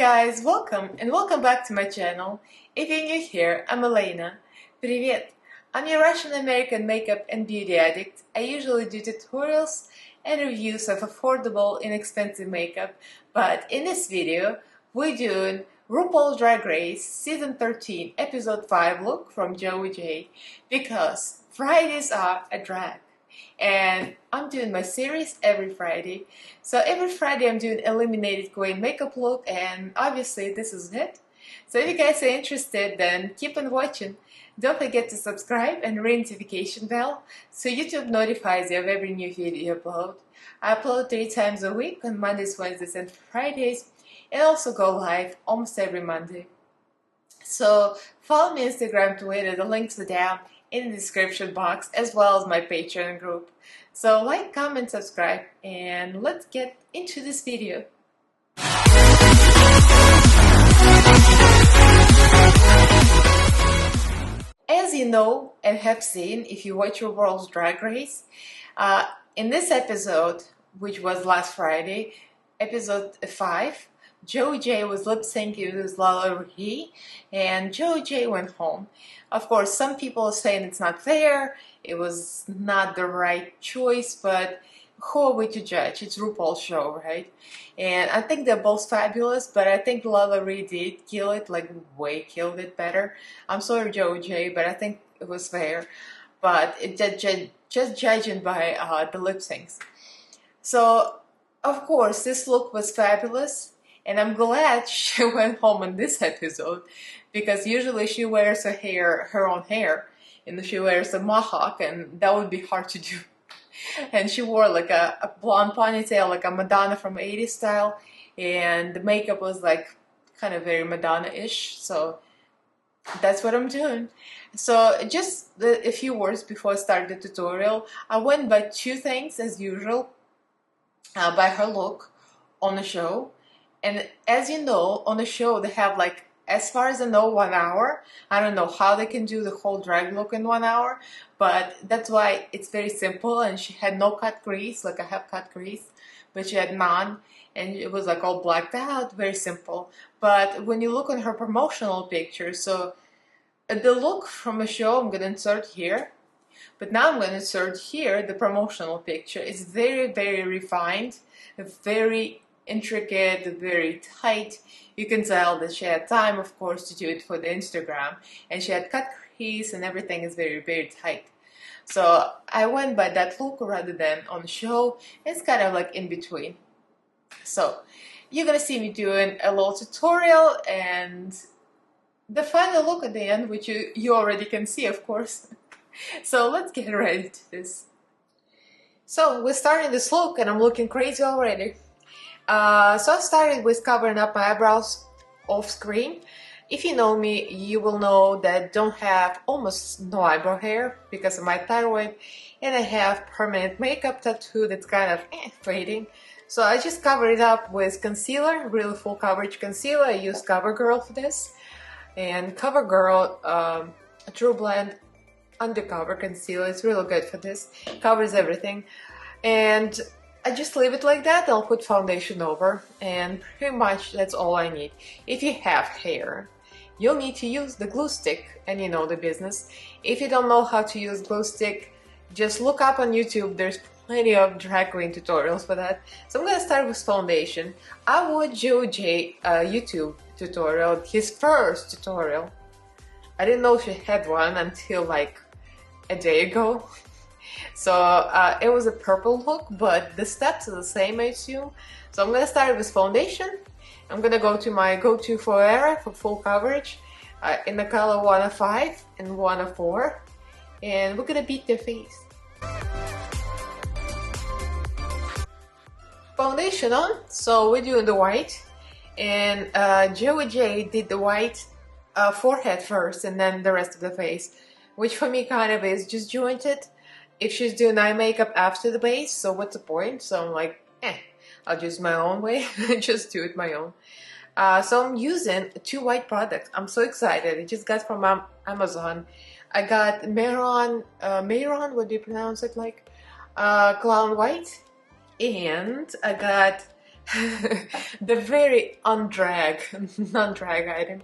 guys, welcome back to my channel. If you're new here, I'm Elaina. Привет! I'm a Russian-American makeup and beauty addict. I usually do tutorials and reviews of affordable, inexpensive makeup, but in this video, we're doing RuPaul's Drag Race Season 13, Episode 5 look from Joey J, because Fridays are a drag. And I'm doing my series every Friday. So every Friday I'm doing Eliminated Queen makeup look, and obviously this is it. So if you guys are interested, then keep on watching. Don't forget to subscribe and ring notification bell so YouTube notifies you of every new video upload. I upload 3 times a week on Mondays, Wednesdays and Fridays, and also go live almost every Monday. So follow me on Instagram, Twitter, the links are down in the description box, as well as my Patreon group. So like, comment, subscribe, and let's get into this video. As you know and have seen if you watch RuPaul's Drag Race, in this episode, which was last Friday, episode 5, Joey J was lip-syncing with Lala Ree, and Joey J went home. Of course, some people are saying it's not fair, it was not the right choice, but who are we to judge? It's RuPaul's show, right? And I think they're both fabulous, but I think Lala Ree did kill it, like way killed it better. I'm sorry, Joey J, but I think it was fair. But it just judging by the lip syncs. So, of course, this look was fabulous. And I'm glad she went home in this episode, because usually she wears her own hair, and she wears a mohawk, and that would be hard to do. And she wore like a blonde ponytail, like a Madonna from 80s style, and the makeup was like kind of very Madonna-ish, so that's what I'm doing. So just a few words before I start the tutorial. I went by 2 things as usual, by her look on the show. And as you know, on the show they have, like, as far as I know, 1 hour. I don't know how they can do the whole drag look in 1 hour, but that's why it's very simple. And she had no cut crease, like I have cut crease, but she had none, and it was like all blacked out, very simple. But when you look on her promotional picture, so the look from the show I'm gonna insert here, but now I'm gonna insert here the promotional picture. It's very, very refined, very intricate, very tight. You can tell that she had time, of course, to do it for the Instagram, and she had cut crease and everything is very, very tight. So I went by that look rather than on the show. It's kind of like in between. So you're gonna see me doing a little tutorial and the final look at the end, which you already can see, of course. So let's get ready to this. So we're starting this look and I'm looking crazy already. So I started with covering up my eyebrows off screen. If you know me, you will know that I don't have almost no eyebrow hair because of my thyroid, and I have permanent makeup tattoo that's kind of fading. So I just covered it up with concealer, really full coverage concealer. I use CoverGirl for this, and CoverGirl True Blend Undercover Concealer is really good for this. Covers everything, and I just leave it like that. I'll put foundation over, and pretty much that's all I need. If you have hair, you'll need to use the glue stick, and you know the business. If you don't know how to use glue stick, just look up on YouTube. There's plenty of drag queen tutorials for that. So I'm gonna start with foundation. I watched Joey J YouTube tutorial, his first tutorial. I didn't know she had one until like a day ago. So it was a purple look, but the steps are the same, I assume. So I'm gonna start with foundation. I'm gonna go to my go-to forever for full coverage in the color 105 and 104, and we're gonna beat their face. Foundation on, so we're doing the white, and Joey J did the white forehead first and then the rest of the face, which for me kind of is disjointed. If she's doing eye makeup after the base, so what's the point? So I'm like, I'll just my own way, just do it my own. So I'm using 2 white products. I'm so excited. I just got from Amazon. I got Mayron, what do you pronounce it like? Clown White. And I got the very non-drag item,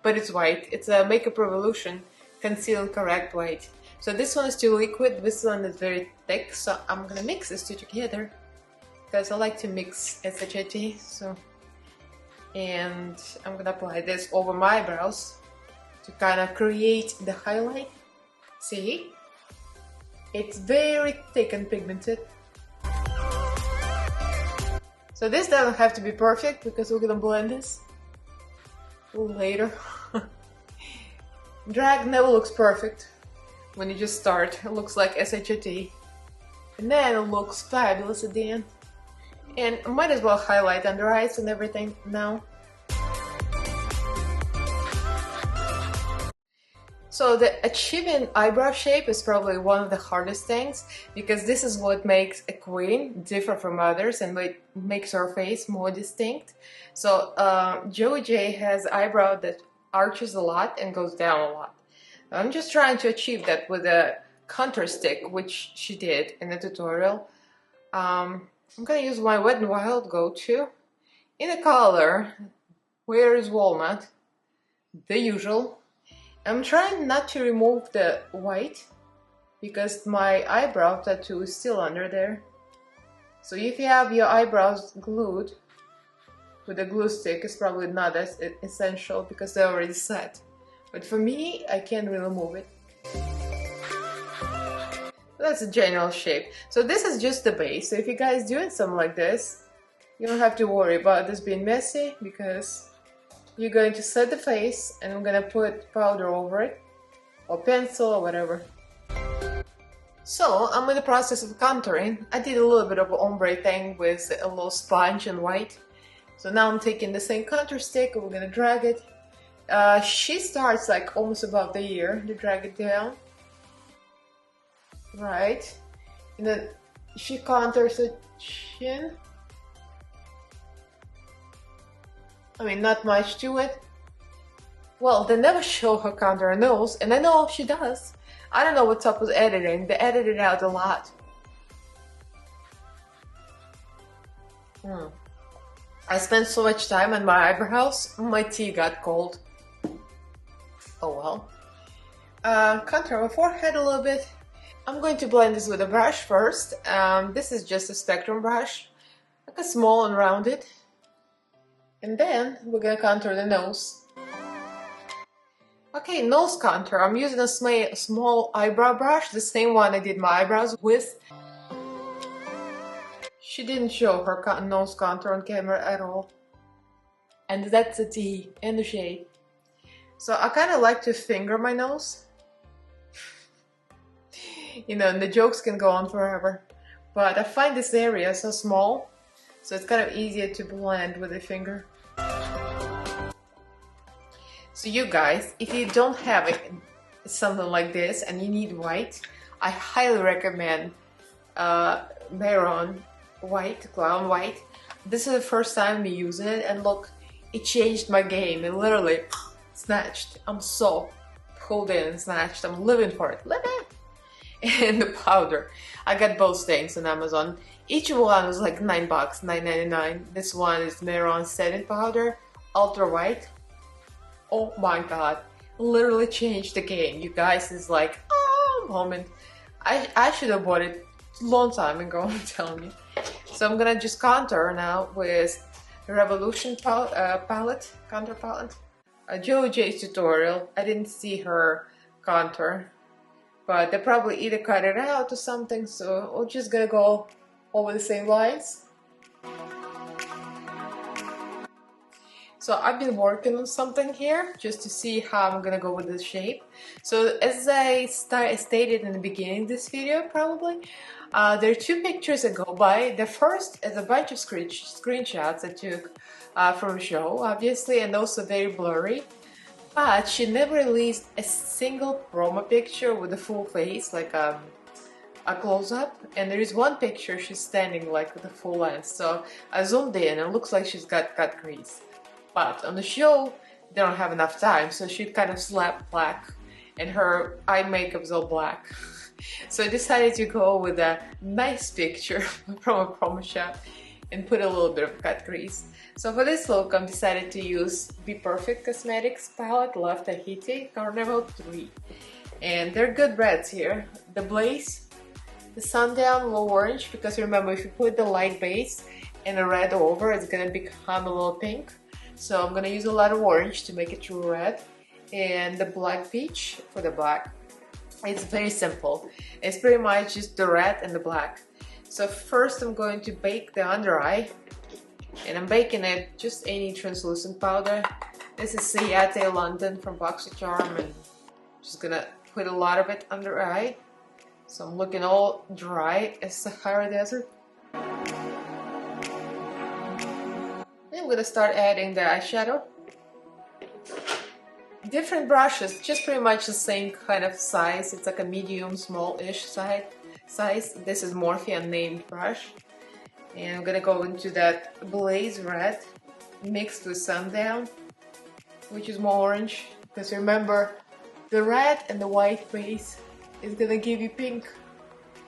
but it's white. It's a Makeup Revolution Conceal and Correct White. So this one is too liquid, this one is very thick, so I'm gonna mix these two together because I like to mix SHIT. And I'm gonna apply this over my eyebrows to kind of create the highlight. See? It's very thick and pigmented. So this doesn't have to be perfect because we're gonna blend this a little later. Drag never looks perfect when you just start. It looks like SHIT. And then it looks fabulous at the end. And I might as well highlight under eyes and everything now. So the achieving eyebrow shape is probably one of the hardest things because this is what makes a queen different from others and what makes her face more distinct. So Joey J has eyebrow that arches a lot and goes down a lot. I'm just trying to achieve that with a contour stick, which she did in the tutorial. I'm gonna use my Wet n Wild go-to in the color Where is Walnut, the usual. I'm trying not to remove the white because my eyebrow tattoo is still under there. So if you have your eyebrows glued with a glue stick, it's probably not as essential because they're already set. But for me, I can't really move it. That's a general shape. So this is just the base. So if you guys doing something like this, you don't have to worry about this being messy because you're going to set the face and I'm gonna put powder over it or pencil or whatever. So I'm in the process of contouring. I did a little bit of an ombre thing with a little sponge and white. So now I'm taking the same contour stick and we're gonna drag it. She starts like almost above the ear to drag it down. Right. And then she contours the chin. I mean, not much to it. Well, they never show her contour her nose, and I know she does. I don't know what's up with editing. They edited out a lot. I spent so much time on my eyebrows, my tea got cold. Oh well. Contour my forehead a little bit. I'm going to blend this with a brush first. This is just a spectrum brush, like a small and rounded. And then we're gonna contour the nose. Okay, nose contour. I'm using a small eyebrow brush, the same one I did my eyebrows with. She didn't show her nose contour on camera at all. And that's the tea and the shade. So I kind of like to finger my nose. You know, and the jokes can go on forever. But I find this area so small, so it's kind of easier to blend with a finger. So you guys, if you don't have something like this and you need white, I highly recommend Maroon White, Glam White. This is the first time me using it and look, it changed my game. It literally snatched. I'm so pulled in and snatched. I'm living for it. Living! And the powder. I got both things on Amazon. Each one was like $9, $9.99. This one is Maroon Setting Powder, Ultra White. Oh my god, literally changed the game. You guys, is like, oh, moment. I should have bought it a long time ago, I'm telling you. So I'm gonna just contour now with the Revolution palette, contour palette. Joey J's tutorial, I didn't see her contour, but they probably either cut it out or something, so we're just gonna go over the same lines. So I've been working on something here just to see how I'm gonna go with this shape. So as I stated in the beginning of this video, probably, there are two pictures that go by. The first is a bunch of screenshots I took from a show, obviously, and also very blurry. But she never released a single promo picture with a full face, like a close-up. And there is one picture she's standing like with a full length. So I zoomed in and it looks like she's got cut crease. But on the show, they don't have enough time, so she kind of slapped black, and her eye makeup is all black. So I decided to go with a nice picture from a promo shot, and put a little bit of cut crease. So for this look, I've decided to use Be Perfect Cosmetics palette Love Tahiti Carnival 3. And they're good reds here. The Blaze, the Sundown, low orange, because remember, if you put the light base and the red over, it's gonna become a little pink. So I'm gonna use a lot of orange to make it true red. And the Black Peach for the black. It's very simple. It's pretty much just the red and the black. So first I'm going to bake the under eye. And I'm baking it just any translucent powder. This is Ciate London from BoxyCharm, and just gonna put a lot of it under eye. So I'm looking all dry as Sahara Desert. Then I'm gonna start adding the eyeshadow. Different brushes, just pretty much the same kind of size. It's like a medium, small-ish size. This is Morphe unnamed brush. And I'm gonna go into that Blaze red mixed with Sundown, which is more orange. Because remember, the red and the white base is gonna give you pink.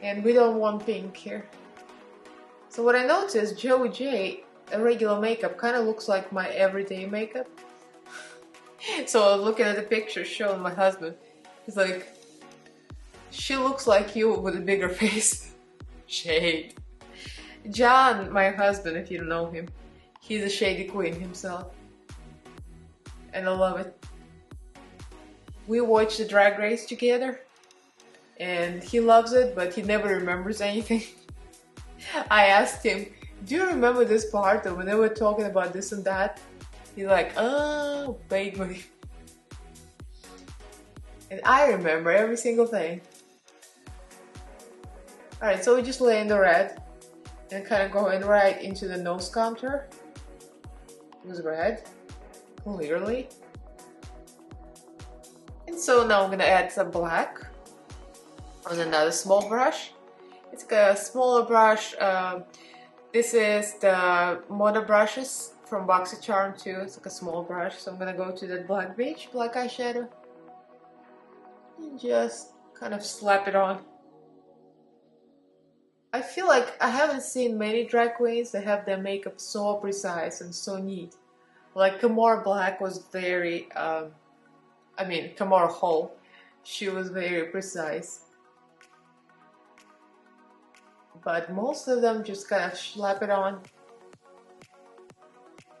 And we don't want pink here. So what I noticed, Joey J, a regular makeup, kind of looks like my everyday makeup. So looking at the picture showing my husband, he's like, she looks like you with a bigger face. Shade. John, my husband, if you don't know him, he's a shady queen himself. And I love it. We watch the Drag Race together, and he loves it, but he never remembers anything. I asked him, do you remember this part when they were talking about this and that? He's like, oh, vaguely. And I remember every single thing. Alright, so we just lay in the red and kind of going right into the nose contour. It was red, clearly. And so now I'm gonna add some black on another small brush. It's a smaller brush. This is the Moda brushes from BoxyCharm too. It's like a small brush. So I'm gonna go to that Black Beach, black eyeshadow, and just kind of slap it on. I feel like I haven't seen many drag queens that have their makeup so precise and so neat. Like Kamora Black was very, Kamora Hall, she was very precise. But most of them just kind of slap it on.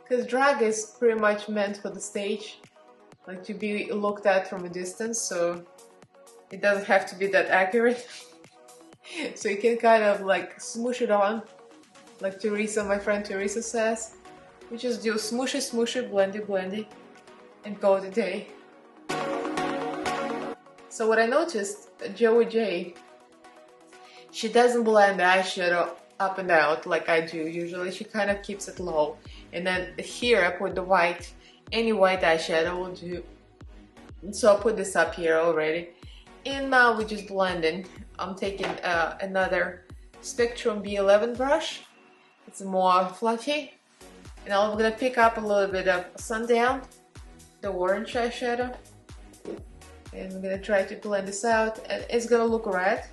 Because drag is pretty much meant for the stage, like to be looked at from a distance, so it doesn't have to be that accurate. So you can kind of like smoosh it on, like Teresa, my friend Teresa says. We just do smooshy, smooshy, blendy, blendy, and call it a day. So what I noticed, Joey J, she doesn't blend the eyeshadow up and out like I do usually. She kind of keeps it low. And then here I put the white, any white eyeshadow will do. So I'll put this up here already. And now we're just blending. I'm taking another Spectrum B11 brush. It's more fluffy. And I'm gonna pick up a little bit of Sundown, the orange eyeshadow. And I'm gonna try to blend this out. And it's gonna look red,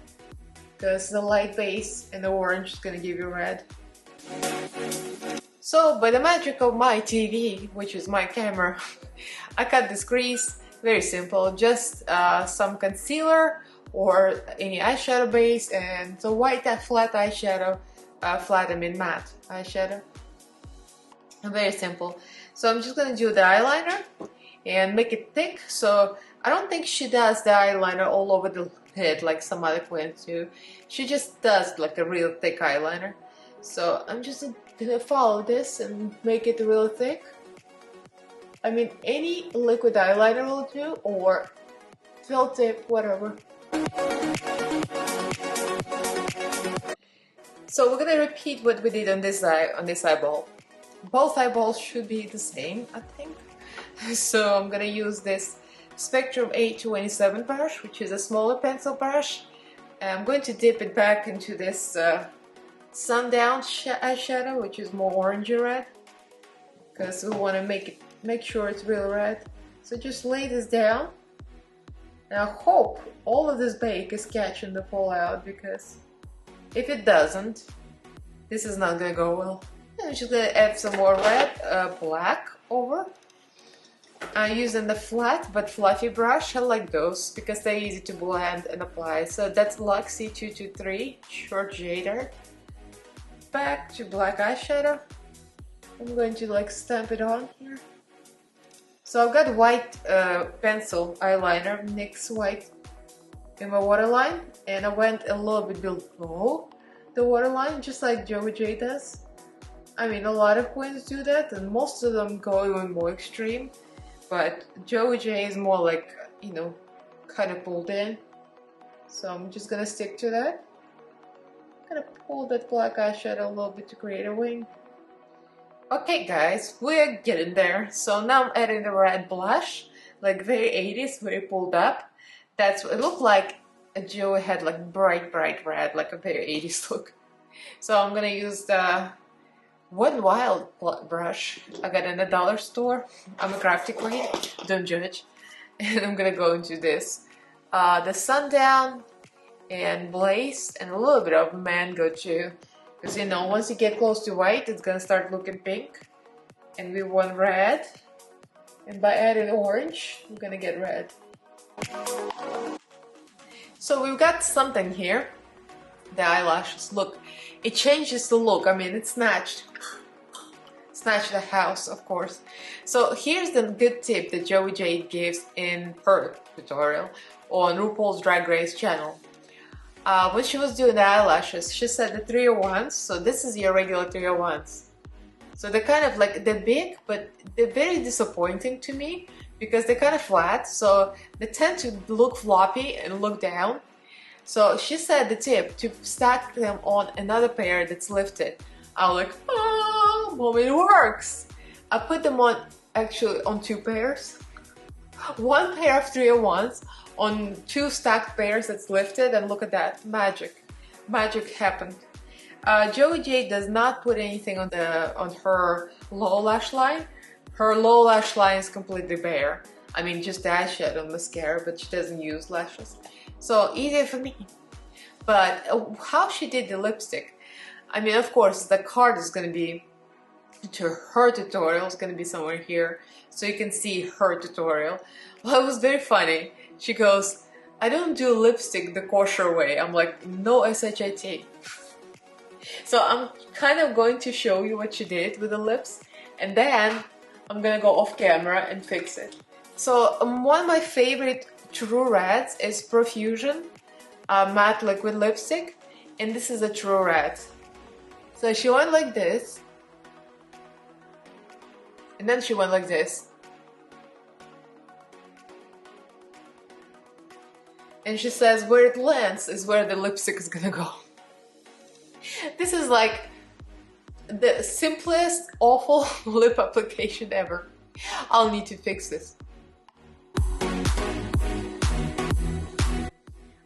because the light base and the orange is gonna give you red. So by the magic of my TV, which is my camera, I cut this crease. Very simple, just some concealer or any eyeshadow base and the white flat eyeshadow, matte eyeshadow. Very simple. So I'm just gonna do the eyeliner and make it thick. So I don't think she does the eyeliner all over the head like some other queens do. She just does like a real thick eyeliner. So I'm just gonna follow this and make it real thick. I mean, any liquid eyeliner will do, or felt tip, whatever. So we're gonna repeat what we did on this eyeball. Both eyeballs should be the same, I think. So I'm gonna use this Spectrum A27 brush, which is a smaller pencil brush. And I'm going to dip it back into this Sundown eyeshadow, which is more orangey red, because we want to make sure it's real red. So just lay this down, and I hope all of this bake is catching the fallout, because if it doesn't, this is not gonna go well. I'm just gonna add some more red, black over. I'm using the flat but fluffy brush. I like those because they're easy to blend and apply. So that's Luxie 223 short shader. Back to black eyeshadow. I'm going to like stamp it on here. So I've got white pencil eyeliner, NYX white in my waterline, and I went a little bit below the waterline, just like Joey J does. I mean, a lot of queens do that, and most of them go even more extreme. But Joey J is more like, you know, kind of pulled in. So I'm just gonna stick to that. I'm gonna pull that black eyeshadow a little bit to create a wing. Okay guys, we're getting there. So now I'm adding the red blush, like very 80s, very pulled up. That's what it looked like. Joey had like bright red, like a very 80s look. So I'm gonna use the One Wild brush I got in the dollar store. I'm a crafty queen, don't judge. And I'm gonna go into this. The Sundown and Blaze and a little bit of Mango too. Because you know, once you get close to white, it's gonna start looking pink. And we want red. And by adding orange, we're gonna get red. So we've got something here. The eyelashes, look, it changes the look. I mean, it snatched the house, of course. So here's the good tip that Joey J gives in her tutorial on Rupauls Drag Race channel. When she was doing the eyelashes, she said the 301s, so this is your regular 301s. So they're kind of like, they're big, but they're very disappointing to me because they're kind of flat, so they tend to look floppy and look down. So she said the tip to stack them on another pair that's lifted. I'm like, oh, mom, it works. I put them on, actually on 2 pairs. One pair of 301s on 2 stacked pairs that's lifted, and look at that, magic. Magic happened. Joey J does not put anything on her low lash line. Her low lash line is completely bare. I mean, just the eyeshadow and mascara, but she doesn't use lashes. So easier for me. But how she did the lipstick, I mean, of course, the card is going to be to her tutorial. It's going to be somewhere here, so you can see her tutorial. Well, it was very funny. She goes, I don't do lipstick the kosher way. I'm like, no SHIT. So I'm kind of going to show you what she did with the lips, and then I'm going to go off camera and fix it. So one of my favorite True Reds is Profusion matte liquid lipstick, and this is a True Red. So she went like this, and then she went like this, and she says where it lands is where the lipstick is gonna go. This is like the simplest awful lip application ever. I'll need to fix this.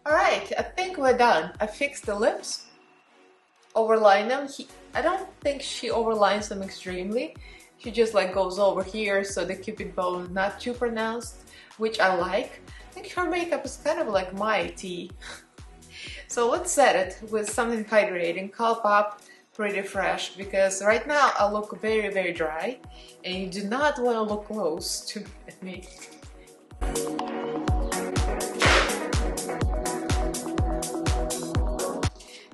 Alright, I think we're done. I fixed the lips, overline them. I don't think she overlines them extremely. She just like goes over here so the cupid bow is not too pronounced, which I like. I think her makeup is kind of like my tea. So let's set it with something hydrating. ColourPop Pretty Fresh, because right now I look very dry and you do not want to look close to me.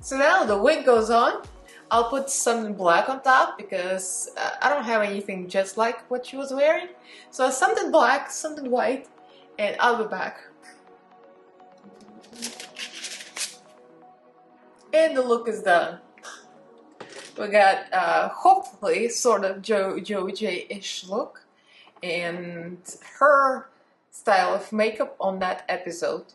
So now the wig goes on. I'll put something black on top because I don't have anything just like what she was wearing. So something black, something white, and I'll be back. And the look is done. We got hopefully sort of Joey J-ish look and her style of makeup on that episode.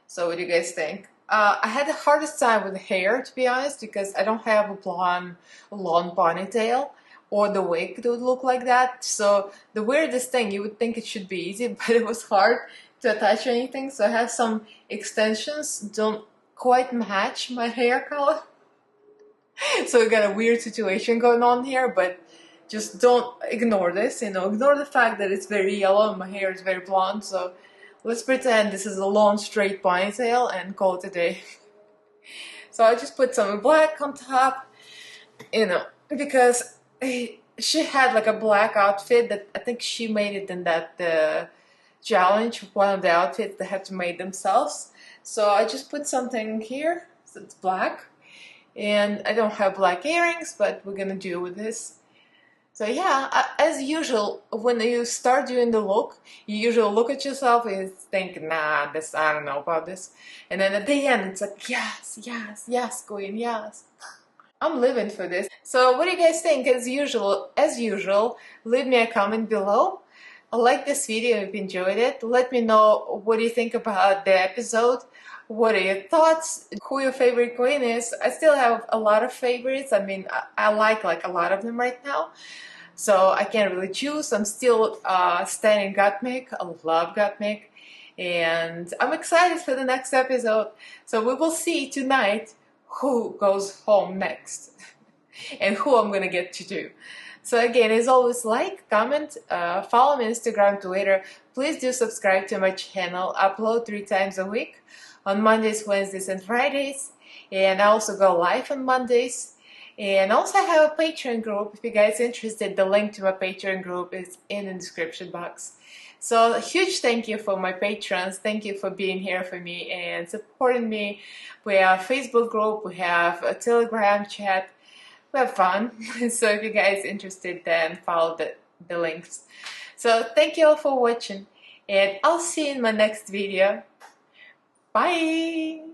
So what do you guys think? I had the hardest time with the hair, to be honest, because I don't have a blonde long ponytail or the wig that would look like that. So the weirdest thing, you would think it should be easy, but it was hard to attach anything. So I have some extensions, don't quite match my hair color. So we got a weird situation going on here, but just don't ignore this, you know, ignore the fact that it's very yellow and my hair is very blonde. So let's pretend this is a long straight ponytail and call it a day. So I just put some black on top, you know, because she had like a black outfit that I think she made it in that challenge, one of the outfits they had to make themselves. So I just put something here, so it's black. And I don't have black earrings, but we're gonna deal with this. So yeah, as usual, when you start doing the look, you usually look at yourself and think, nah, this, I don't know about this. And then at the end, it's like, yes, yes, yes, queen, yes. I'm living for this. So what do you guys think? As usual, leave me a comment below. Like this video if you enjoyed it. Let me know what do you think about the episode. What are your thoughts? Who your favorite queen is? I still have a lot of favorites. I mean, I like a lot of them right now. So I can't really choose. I'm still standing Gottmik. I love Gottmik. And I'm excited for the next episode. So we will see tonight who goes home next and who I'm gonna get to do. So again, as always, like, comment, follow me on Instagram, Twitter. Please do subscribe to my channel. Upload 3 times a week on Mondays, Wednesdays, and Fridays. And I also go live on Mondays. And also I have a Patreon group. If you guys are interested, the link to my Patreon group is in the description box. So a huge thank you for my patrons. Thank you for being here for me and supporting me. We have a Facebook group. We have a Telegram chat. We have fun. So if you guys are interested, then follow the links. So thank you all for watching. And I'll see you in my next video. Bye!